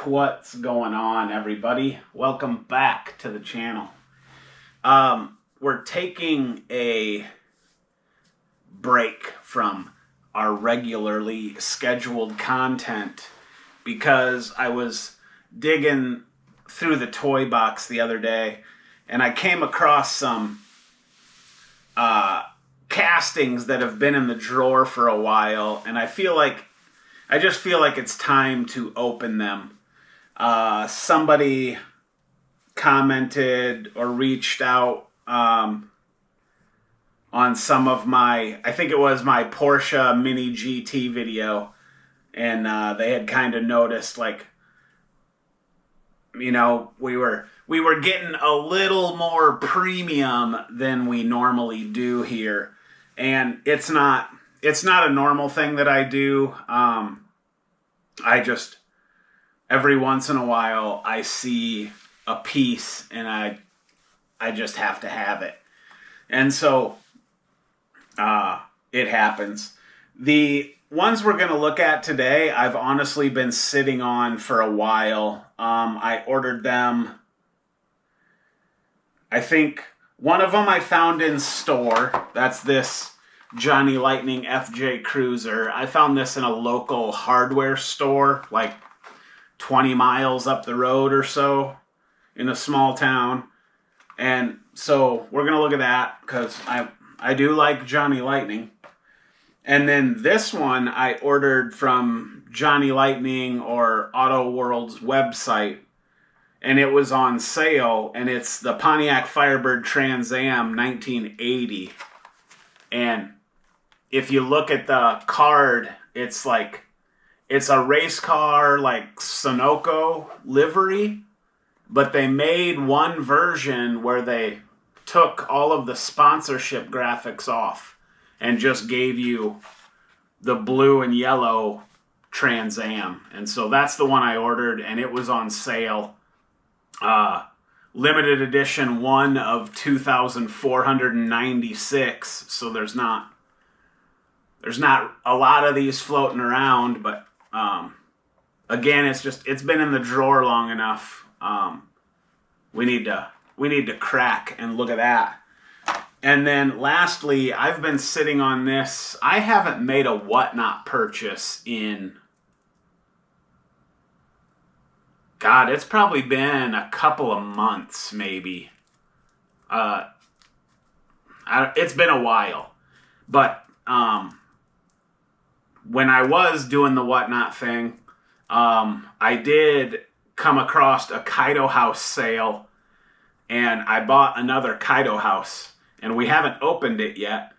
What's going on, everybody? Welcome back to the channel. We're taking a break from our regularly scheduled content because I was digging through the toy box the other day and I came across some castings that have been in the drawer for a while, and I just feel like it's time to open them. Somebody commented or reached out on some of I think it was my Porsche Mini GT video, and they had kind of noticed, like, you know, we were getting a little more premium than we normally do here, and it's not a normal thing that I do. I just, every once in a while, I see a piece and I just have to have it. And so it happens. The ones we're going to look at today, I've honestly been sitting on for a while. I ordered them. I think one of them I found in store. That's this Johnny Lightning FJ Cruiser. I found this in a local hardware store, like 20 miles up the road or so, in a small town. And so we're going to look at that because I do like Johnny Lightning. And then this one I ordered from Johnny Lightning or Auto World's website, and it was on sale, and it's the Pontiac Firebird Trans Am 1980. And if you look at the card, it's a race car, like Sunoco livery, but they made one version where they took all of the sponsorship graphics off and just gave you the blue and yellow Trans Am. And so that's the one I ordered, and it was on sale. Limited edition, one of 2,496, so there's not a lot of these floating around, but again, it's been in the drawer long enough. We need to crack and look at that. And then lastly, I've been sitting on this. I haven't made a Whatnot purchase in, God, it's probably been a couple of months, maybe. It's been a while. But when I was doing the Whatnot thing, I did come across a Kaido House sale, and I bought another Kaido House, and we haven't opened it yet.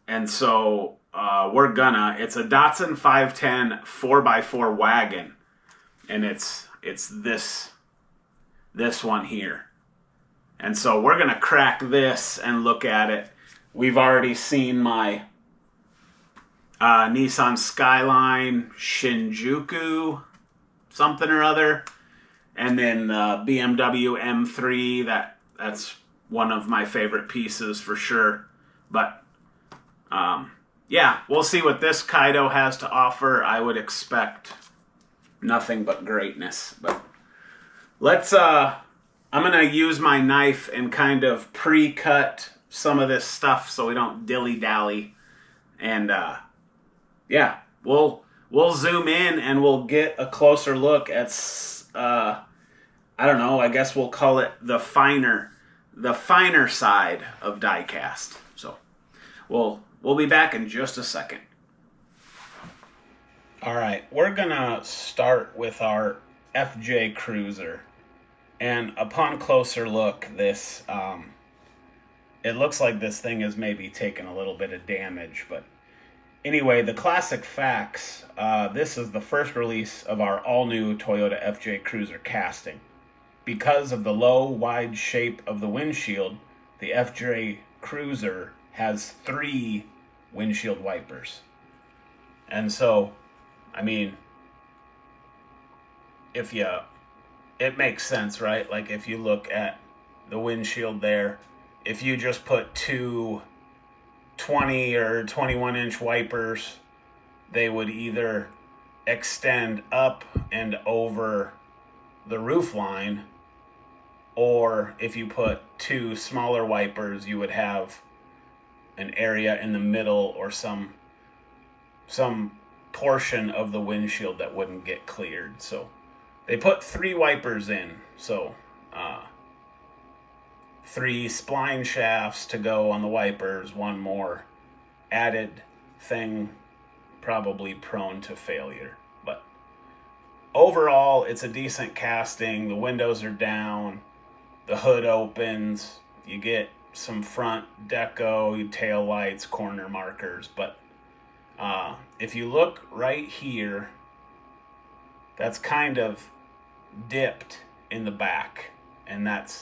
And so it's a Datsun 510 4x4 wagon, and it's this one here. And so we're gonna crack this and look at it. We've already seen my Nissan Skyline Shinjuku something or other, and then BMW M3. That's one of my favorite pieces for sure. But yeah, we'll see what this Kaido has to offer. I would expect nothing but greatness. But let's I'm gonna use my knife and kind of pre-cut some of this stuff so we don't dilly-dally. And yeah, we'll zoom in and we'll get a closer look at I don't know, I guess we'll call it the finer side of diecast. So we'll be back in just a second. All right, we're gonna start with our FJ Cruiser, and upon closer look, this it looks like this thing has maybe taken a little bit of damage, but anyway, the classic facts. This is the first release of our all-new Toyota FJ Cruiser casting. Because of the low, wide shape of the windshield, the FJ Cruiser has 3 windshield wipers. And so, I mean, it makes sense, right? Like, if you look at the windshield there, if you just put 2 20 or 21 inch wipers, they would either extend up and over the roof line, or if you put two smaller wipers, you would have an area in the middle or some portion of the windshield that wouldn't get cleared. So they put 3 wipers in, so 3 spline shafts to go on the wipers, 1 more added thing, probably prone to failure. But overall, it's a decent casting. The windows are down, the hood opens, you get some front deco, tail lights, corner markers. But if you look right here, that's kind of dipped in the back, and that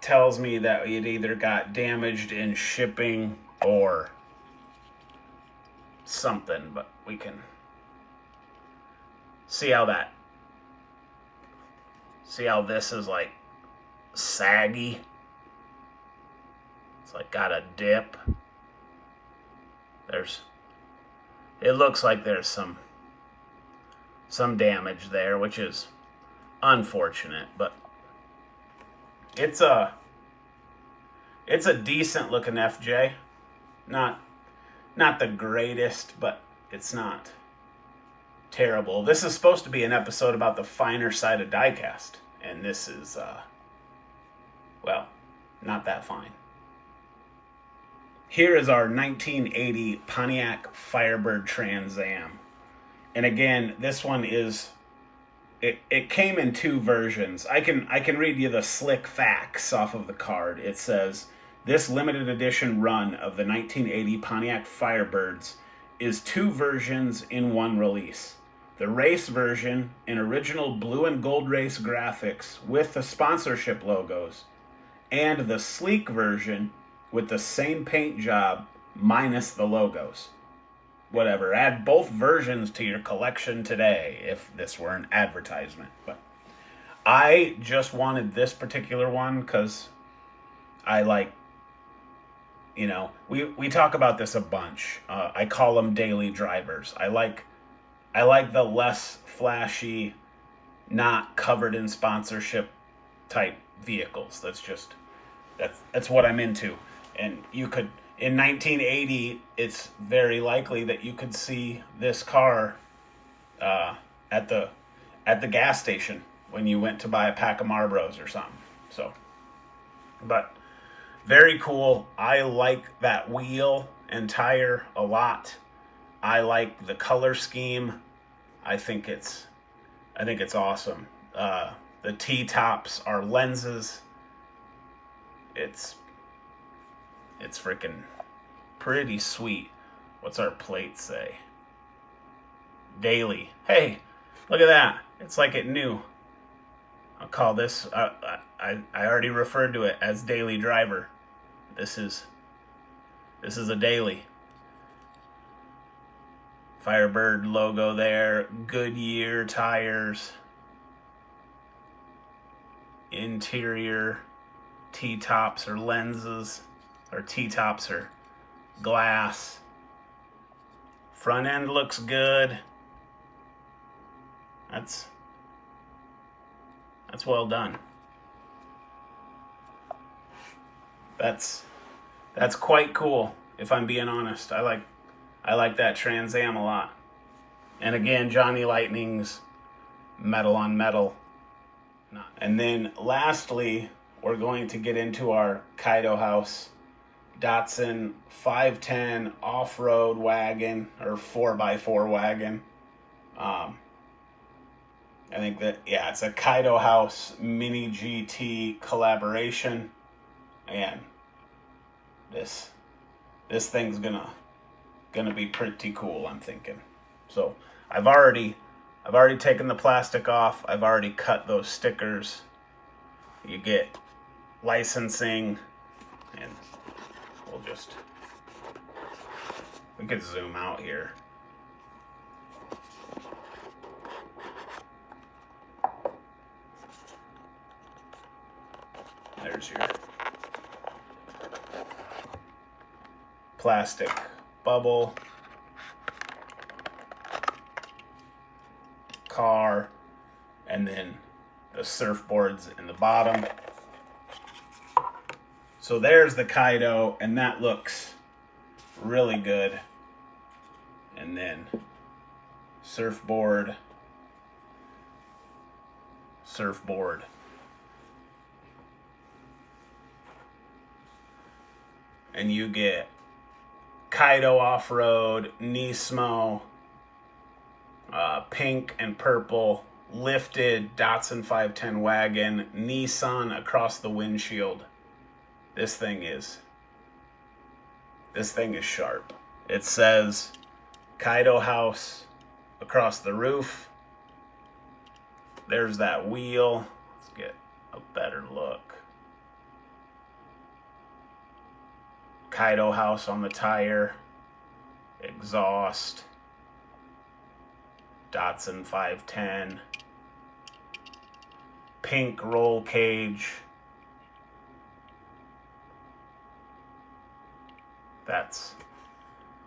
tells me that it either got damaged in shipping or something. But we can see how this is like saggy. It's like got a dip. It looks like there's some damage there, which is unfortunate, but it's a decent looking FJ. Not the greatest, but it's not terrible. This is supposed to be an episode about the finer side of diecast, and this is well, not that fine. Here is our 1980 Pontiac Firebird Trans Am. And again, this one is, it came in 2 versions. I can read you the slick facts off of the card. It says, this limited edition run of the 1980 Pontiac Firebirds is 2 versions in 1 release. The race version, in original blue and gold race graphics with the sponsorship logos, and the sleek version with the same paint job minus the logos. Whatever, add both versions to your collection today if this were an advertisement. But I just wanted this particular one because I like, we talk about this a bunch. I call them daily drivers. I like the less flashy, not covered in sponsorship type vehicles. That's what I'm into. And you could, in 1980, it's very likely that you could see this car at the gas station when you went to buy a pack of Marlboros or something. So, but very cool. I like that wheel and tire a lot. I like the color scheme. I think it's awesome. The T-tops are lenses. It's freaking pretty sweet. What's our plate say? Daily. Hey, look at that. It's like it knew. I'll call this, I already referred to it as daily driver. This is a daily. Firebird logo there. Goodyear tires. Interior T-tops or lenses. Or T-tops are glass. Front end looks good. That's well done. That's quite cool, if I'm being honest. I like that Trans Am a lot. And again, Johnny Lightning's metal on metal. And then lastly, we're going to get into our Kaido House Datsun 510 off-road wagon, or 4x4 wagon. I think that, it's a Kaido House Mini GT collaboration, and this thing's gonna be pretty cool, I'm thinking. So I've already taken the plastic off. I've already cut those stickers. You get licensing, and we could zoom out here. There's your plastic bubble, car, and then the surfboards in the bottom. So there's the Kaido, and that looks really good. And then surfboard, surfboard. And you get Kaido Off-Road, Nismo, pink and purple, lifted Datsun 510 wagon, Nissan across the windshield. This thing is sharp. It says Kaido House across the roof. There's that wheel. Let's get a better look. Kaido House on the tire. Exhaust. Datsun 510. Pink roll cage. That's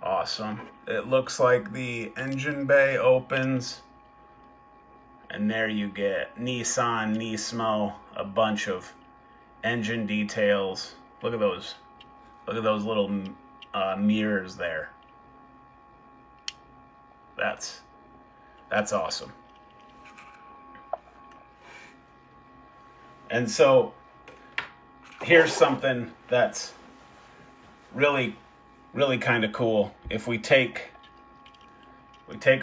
awesome. It looks like the engine bay opens, and there you get Nissan, Nismo, a bunch of engine details. Look at those little mirrors there. That's awesome. And so here's something that's really kind of cool. If we take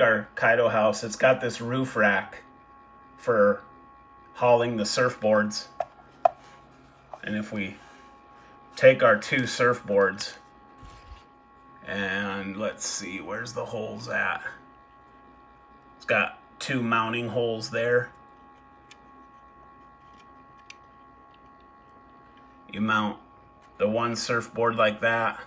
our Kaido House, it's got this roof rack for hauling the surfboards. And if we take our two surfboards, and let's see, where's the holes at? It's got two mounting holes there. You mount the one surfboard like that.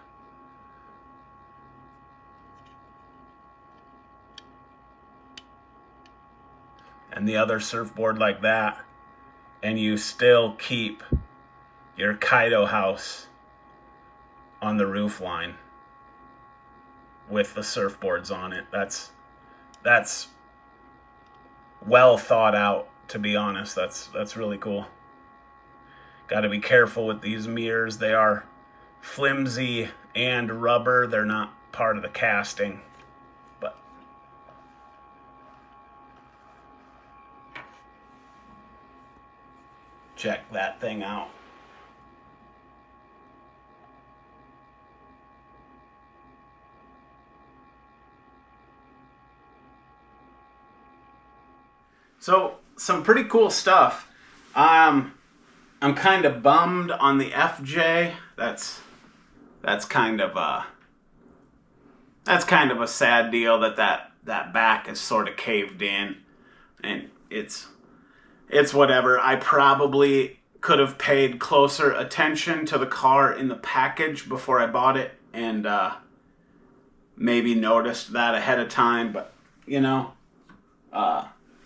And the other surfboard like that. And you still keep your Kaido House on the roof line with the surfboards on it. That's well thought out, to be honest. That's really cool. Got to be careful with these mirrors. They are flimsy and rubber. They're not part of the casting. But check that thing out. So, some pretty cool stuff. I'm kind of bummed on the FJ. That's kind of a sad deal that back is sort of caved in, and it's whatever. I probably could have paid closer attention to the car in the package before I bought it, and maybe noticed that ahead of time. But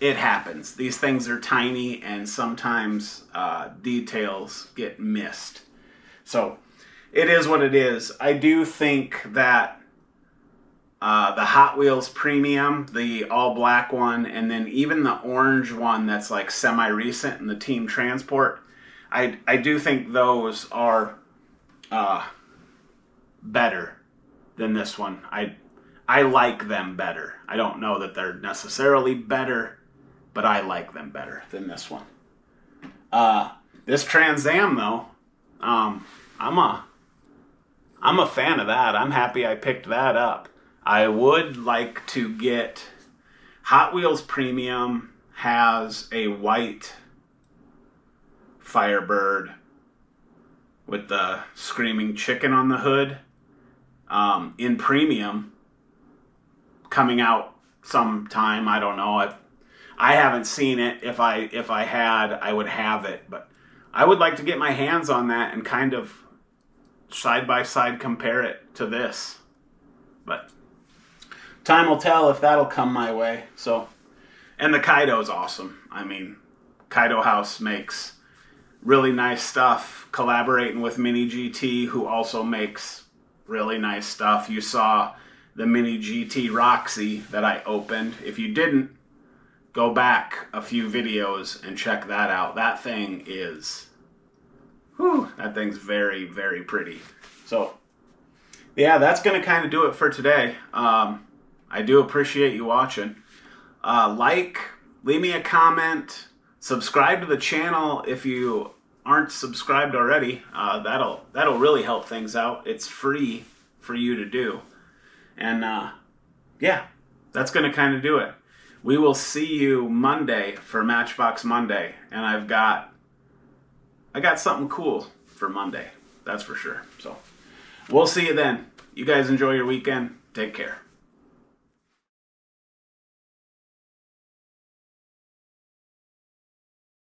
it happens. These things are tiny, and sometimes details get missed. So it is what it is. I do think that the Hot Wheels Premium, the all-black one, and then even the orange one that's like semi-recent in the Team Transport, I do think those are better than this one. I like them better. I don't know that they're necessarily better, but I like them better than this one. This Trans Am, though, I'm a fan of that. I'm happy I picked that up. I would like to get Hot Wheels Premium has a white Firebird with the screaming chicken on the hood. In Premium, coming out sometime. I don't know. I haven't seen it. If I had, I would have it. But I would like to get my hands on that and kind of side by side compare it to this. But time will tell if that'll come my way. So, and the Kaido's awesome. I mean, Kaido House makes really nice stuff, collaborating with Mini GT, who also makes really nice stuff. You saw the Mini GT Roxy that I opened. If you didn't, go back a few videos and check that out. That thing is, whew, that thing's very, very pretty. So, yeah, that's going to kind of do it for today. I do appreciate you watching. Leave me a comment, subscribe to the channel if you aren't subscribed already. That'll really help things out. It's free for you to do. And yeah, that's going to kind of do it. We will see you Monday for Matchbox Monday, and I got something cool for Monday. That's for sure. So we'll see you then. You guys enjoy your weekend. Take care.